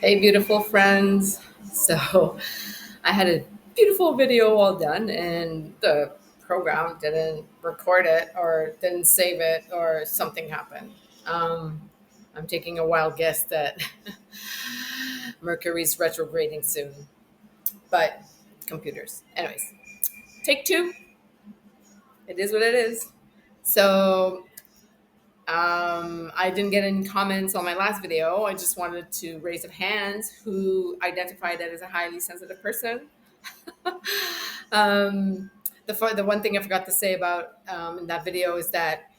Hey, beautiful friends. So, I had a beautiful video all done, and the program didn't record it or didn't save it, or something happened. Um, I'm taking a wild guess that Mercury's retrograding soon, but computers. Anyways, take two. It is what it is. So, I didn't get any comments on my last video. I just wanted to raise of hands who identified that as a highly sensitive person. um, the one thing I forgot to say about in that video is that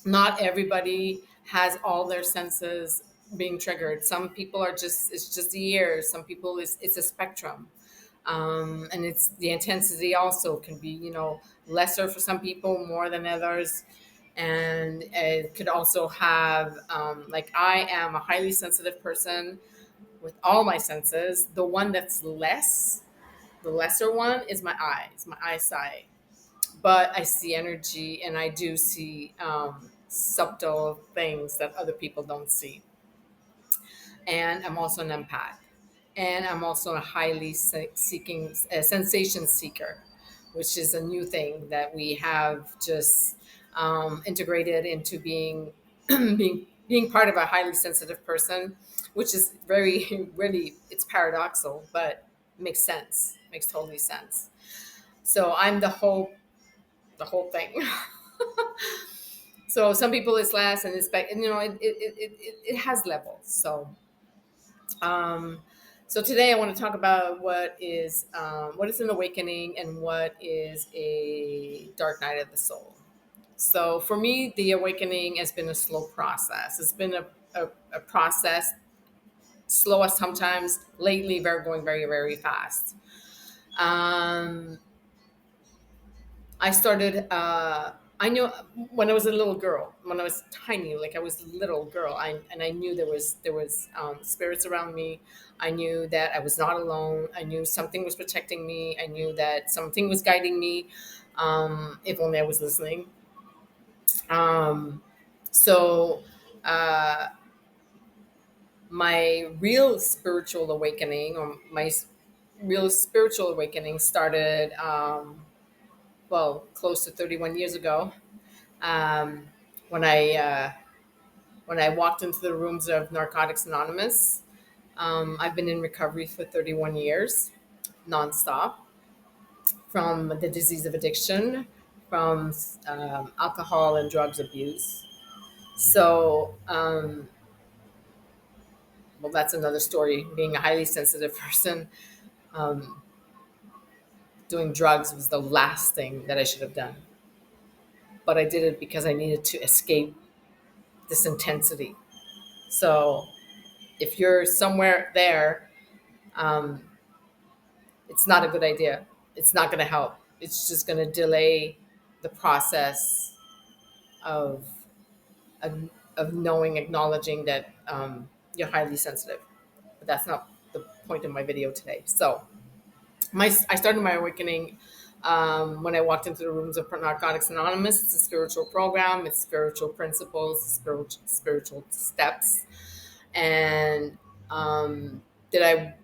not everybody has all their senses being triggered. Some people are just it's just the ears. Some people it's a spectrum, and it's the intensity also can be lesser for some people, more than others, and it could also have like I am a highly sensitive person with all my senses. The one that's less the lesser one is my eyes, my eyesight. But I see energy and I do see subtle things that other people don't see. And I'm also an empath. And I'm also a highly seeking, a sensation seeker, which is a new thing that we have just integrated into being, being part of a highly sensitive person, which is very, really, it's paradoxical, but makes sense, makes totally sense. So I'm the whole thing. So some people it's less and it's back, and it has levels. Um, so today I want to talk about what is an awakening and what is a dark night of the soul. So for me, the awakening has been a slow process. It's been a process, slow as sometimes, lately very going very, very fast. Um, I started. I knew when I was a little girl, when I was tiny, like I was a little girl. And I knew there was spirits around me. I knew that I was not alone. I knew something was protecting me. I knew that something was guiding me. If only I was listening. Um, so uh, my real spiritual awakening, or real spiritual awakening, started well close to 31 years ago um, when I walked into the rooms of Narcotics Anonymous. I've been in recovery for 31 years, nonstop, from the disease of addiction, from alcohol and drugs abuse. So, well, that's another story. Being a highly sensitive person, um, doing drugs was the last thing that I should have done. But I did it because I needed to escape this intensity. So, if you're somewhere there, um, it's not a good idea. It's not going to help. It's just going to delay the process of of, of knowing, acknowledging that you're highly sensitive. But that's not the point of my video today. So I started my awakening when I walked into the rooms of Narcotics Anonymous. It's a spiritual program. It's spiritual principles, spiritual steps, and did I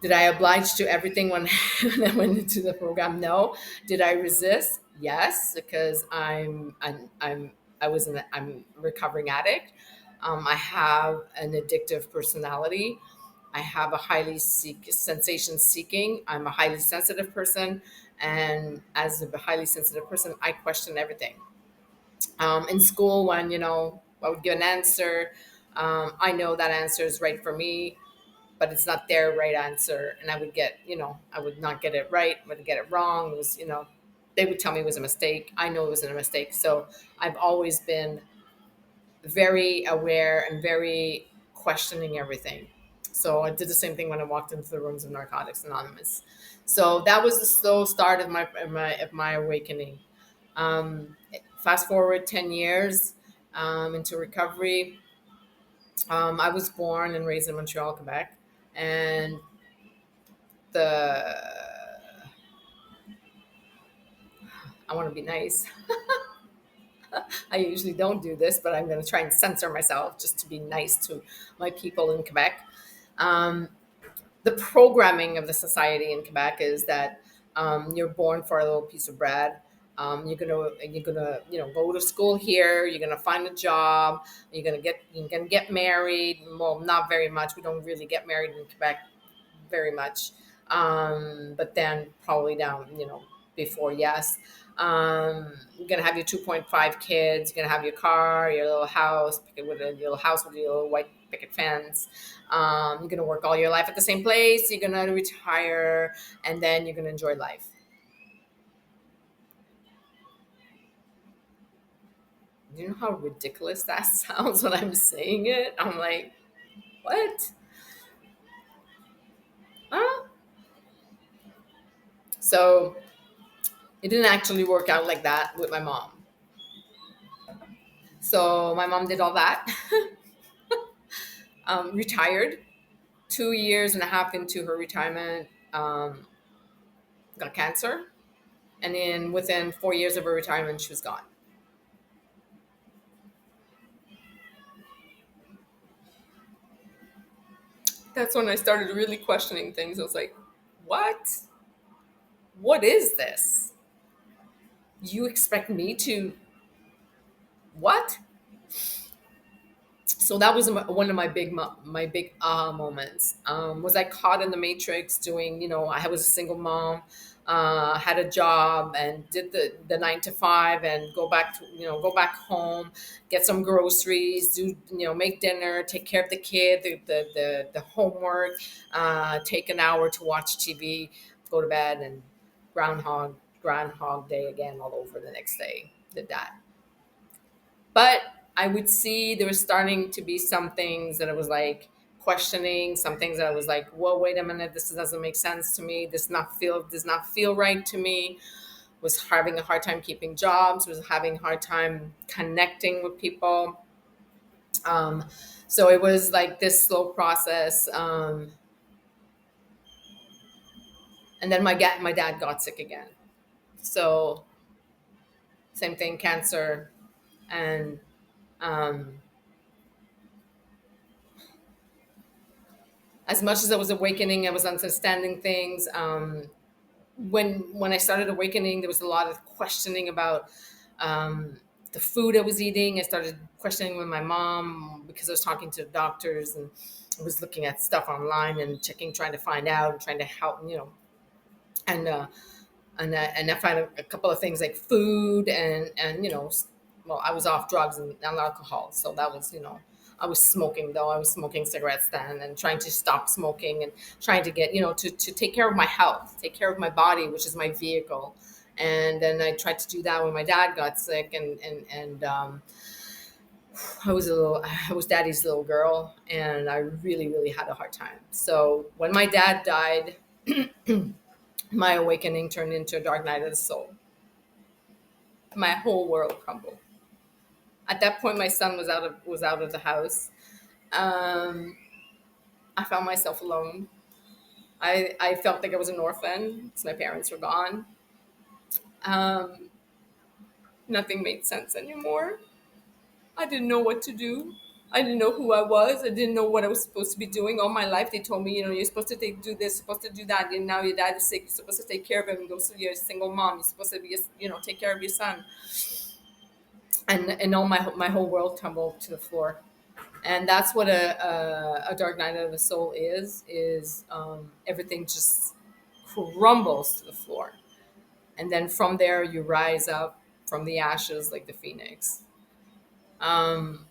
Did I oblige to everything when, when I went into the program? No. Did I resist? Yes, because I'm a recovering addict. I have an addictive personality. I have a sensation seeking. I'm a highly sensitive person, and as a highly sensitive person, I question everything. In school, when I would give an answer, I know that answer is right for me, but it's not their right answer. And I would not get it right, I would get it wrong. It was, they would tell me it was a mistake. I know it wasn't a mistake. So I've always been very aware and very questioning everything. So I did the same thing when I walked into the rooms of Narcotics Anonymous. So that was the slow start of my awakening. Um, Fast forward 10 years into recovery. I was born and raised in Montreal, Quebec, and the I want to be nice. I usually don't do this, but I'm going to try and censor myself just to be nice to my people in Quebec. Um, the programming of the society in Quebec is that you're born for a little piece of bread. You're gonna go to school here. You're gonna find a job. You're gonna get married. Well, not very much. We don't really get married in Quebec very much. But then probably down, before, yes. You're gonna have your 2.5 kids. You're gonna have your car, your little house, with a little house with your little white picket fence. You're gonna work all your life at the same place. You're gonna retire, and then you're gonna enjoy life. Do you know how ridiculous that sounds when I'm saying it? I'm like, what? Huh? So it didn't actually work out like that with my mom. So my mom did all that, retired 2 years and a half into her retirement, got cancer. And then within 4 years of her retirement, she was gone. That's when I started really questioning things. I was like, what? What is this? You expect me to what? So that was one of my big aha moments. Was I caught in the matrix doing, I was a single mom, had a job and did the 9 to 5 and go back home, get some groceries, do, make dinner, take care of the kid, the homework, take an hour to watch TV, go to bed, and groundhog day again all over the next day. Did that. But I would see there was starting to be some things that I was like questioning, some things that I was like, "Whoa, wait a minute, this doesn't make sense to me. This not feel does not feel right to me." Was having a hard time keeping jobs. Was having a hard time connecting with people. Um, so it was like this slow process. And then my dad got sick again. So same thing, cancer, and um, as much as I was awakening, I was understanding things. When I started awakening, there was a lot of questioning about um, the food I was eating. I started questioning with my mom because I was talking to doctors and I was looking at stuff online and checking, trying to find out and trying to help, and and I found a couple of things like food and well, I was off drugs and alcohol, so that was, I was smoking, though. I was smoking cigarettes then and trying to stop smoking and trying to get, to take care of my health, take care of my body, which is my vehicle. And then I tried to do that when my dad got sick, and I was daddy's little girl, and I really, really had a hard time. So when my dad died, my awakening turned into a dark night of the soul. My whole world crumbled. At that point, my son was out of the house. Um, I found myself alone. I felt like I was an orphan because my parents were gone. Um, Nothing made sense anymore. I didn't know what to do. I didn't know who I was. I didn't know what I was supposed to be doing. All my life, they told me, you're supposed to do this, supposed to do that. And now your dad is sick. You're supposed to take care of him. You're a single mom. You're supposed to be, take care of your son. And all my whole world tumbled to the floor. And that's what a dark night of the soul is everything just crumbles to the floor, and then from there you rise up from the ashes like the phoenix. um,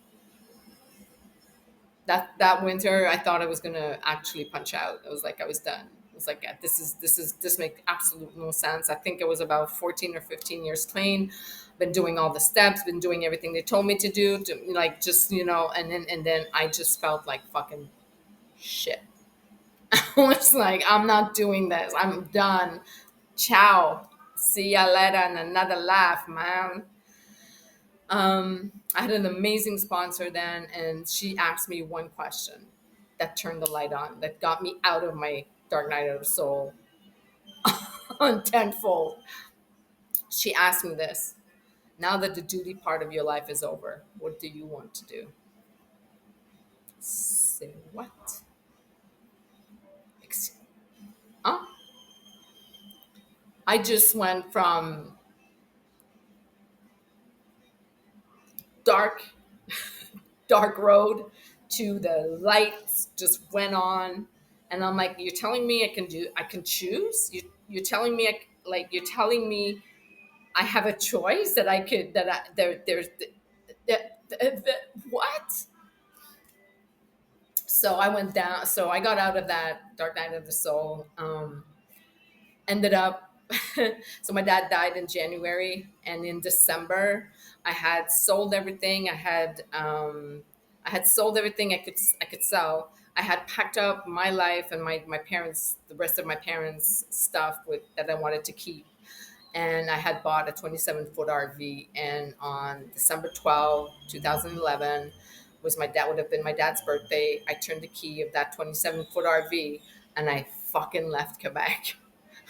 that winter I thought I was gonna actually punch out. I was like, I was done. I was like, this makes absolute no sense. I think it was about 14 or 15 years clean, been doing all the steps, been doing everything they told me to do, to like, just, and then I just felt like fucking shit. I was like, I'm not doing this. I'm done. Ciao. See ya later and another laugh, man. I had an amazing sponsor then, and she asked me one question that turned the light on, that got me out of my dark night of the soul on tenfold. She asked me this. Now that the duty part of your life is over, what do you want to do? Say what? Ex- Huh? I just went from dark, dark road to the lights just went on, and I'm like, you're telling me I can choose? You're telling me, you're telling me I have a choice that I could, that I, there's, what? So I went down, so I got out of that dark night of the soul. Ended up so my dad died in January, and in December I had sold everything. I had sold everything I could sell. I had packed up my life and my parents, the rest of my parents' stuff that I wanted to keep, and I had bought a 27-foot RV. And on December 12, 2011, was my dad would have been my dad's birthday. I turned the key of that 27-foot RV, and I fucking left Quebec.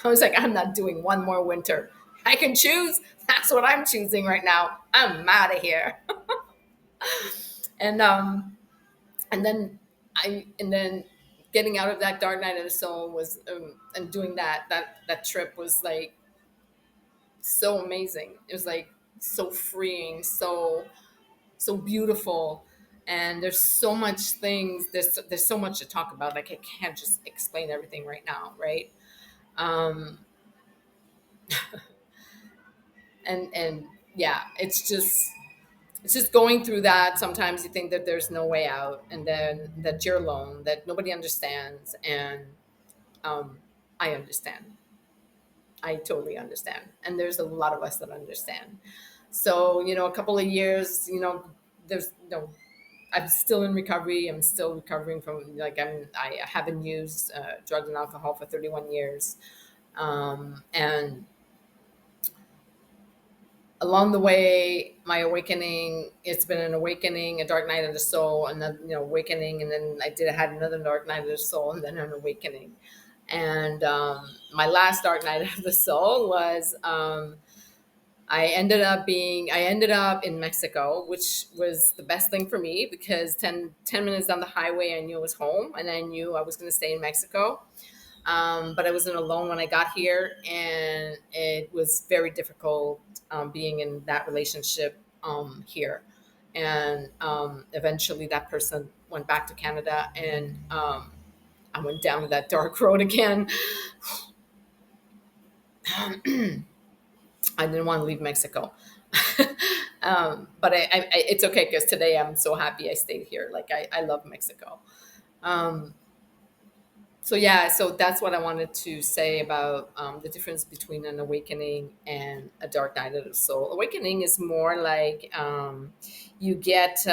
I was like, I'm not doing one more winter. I can choose. That's what I'm choosing right now. I'm out of here. And and then and then getting out of that dark night of the soul was, and doing that trip was like so amazing. It was like so freeing, so beautiful. And there's so much things. There's so much to talk about. Like I can't just explain everything right now, right? Um, and yeah, it's just going through that. Sometimes you think that there's no way out, and then that you're alone, that nobody understands, and um, I understand. I totally understand, and there's a lot of us that understand. So a couple of years, there's I'm still in recovery. I'm still recovering from, I haven't used drugs and alcohol for 31 years, and along the way, my awakening, it's been an awakening, a dark night of the soul, and then awakening, and then had another dark night of the soul, and then an awakening. And my last dark night of the soul was, I ended up in Mexico, which was the best thing for me, because ten minutes down the highway, I knew I was home, and I knew I was going to stay in Mexico. But I wasn't alone when I got here, and it was very difficult, being in that relationship, here. And eventually, that person went back to Canada, and I went down that dark road again. I didn't want to leave Mexico. But it's okay, because today I'm so happy I stayed here. Like I love Mexico. Um, so yeah, so that's what I wanted to say about, the difference between an awakening and a dark night of the soul. Awakening is more like, you get.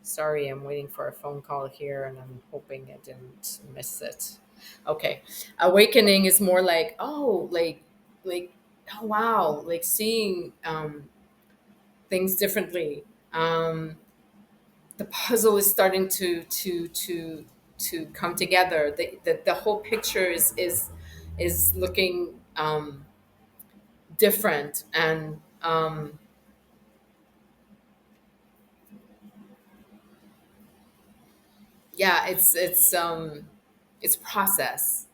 Sorry, I'm waiting for a phone call here, and I'm hoping I didn't miss it. Okay, awakening is more like, oh, like oh wow, like seeing, things differently. Um, the puzzle is starting to come together. The whole picture is looking, different, and yeah, it's process.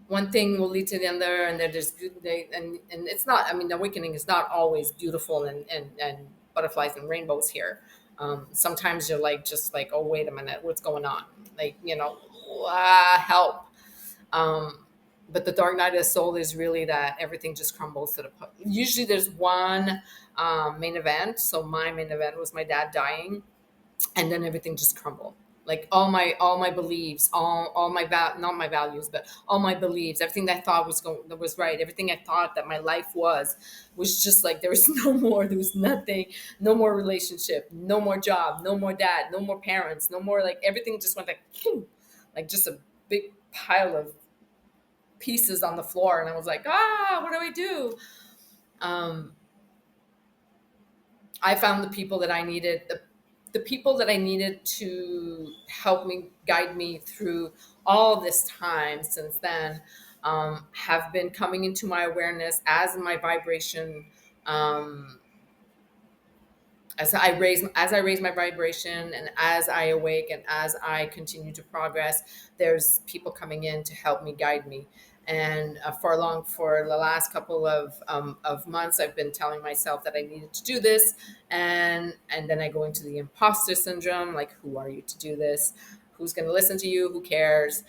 One thing will lead to the other, and then there's good day, and it's not. I mean, the awakening is not always beautiful, and butterflies and rainbows here. Sometimes you're like, just like, oh wait a minute, what's going on? Like, help. Um, but the dark night of the soul is really that everything just crumbles to the. Usually, there's one, main event. So my main event was my dad dying, and then everything just crumbled. Like all my beliefs, all my not my values, but all my beliefs, everything that I thought that was right, everything I thought that my life was just like, there was no more. There was nothing. No more relationship, no more job, no more dad, no more parents, no more, like everything just went like, phew, like just a big pile of pieces on the floor. And I was like, what do I do? um I found the people that I needed, the people that I needed to help me, guide me through all this time since then, have been coming into my awareness as my vibration, Um, as I raise my vibration, and as I awake, and as I continue to progress, there's people coming in to help me, guide me. And for the last couple of months, I've been telling myself that I needed to do this, and then I go into the imposter syndrome, like, who are you to do this? Who's going to listen to you? Who cares?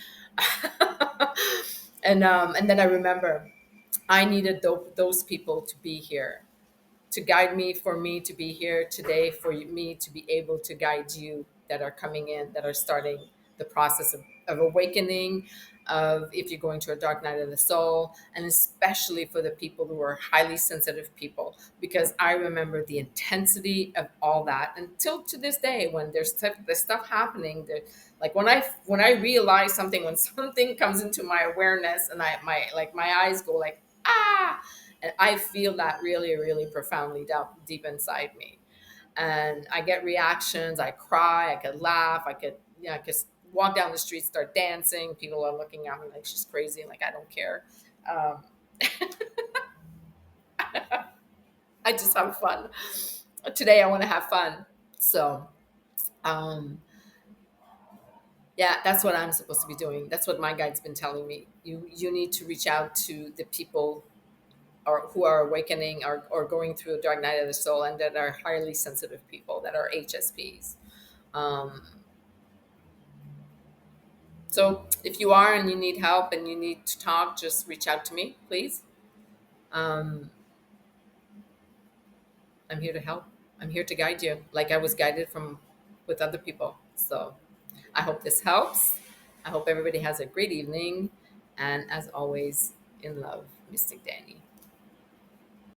And then I remember I needed those people to be here, to guide me, for me to be here today, for me to be able to guide you that are coming in, that are starting the process of awakening, of if you're going to a dark night of the soul, and especially for the people who are highly sensitive people, because I remember the intensity of all that until to this day, when there's stuff happening there. Like when I realize something, when something comes into my awareness, and my eyes go like, ah, and I feel that really, really profoundly down deep inside me. And I get reactions. I cry. I could laugh. I could walk down the street, start dancing. People are looking at me like she's crazy. Like, I don't care. Um, I just have fun. Today, I want to have fun. So, um, yeah, that's what I'm supposed to be doing. That's what my guide's been telling me. You need to reach out to the people, or who are awakening, or going through a dark night of the soul, and that are highly sensitive people, that are HSPs. Um, so if you are and you need help and you need to talk, just reach out to me, please. Um, I'm here to help. I'm here to guide you, like I was guided from with other people. So I hope this helps. I hope everybody has a great evening. And as always, in love, Mystic Danny.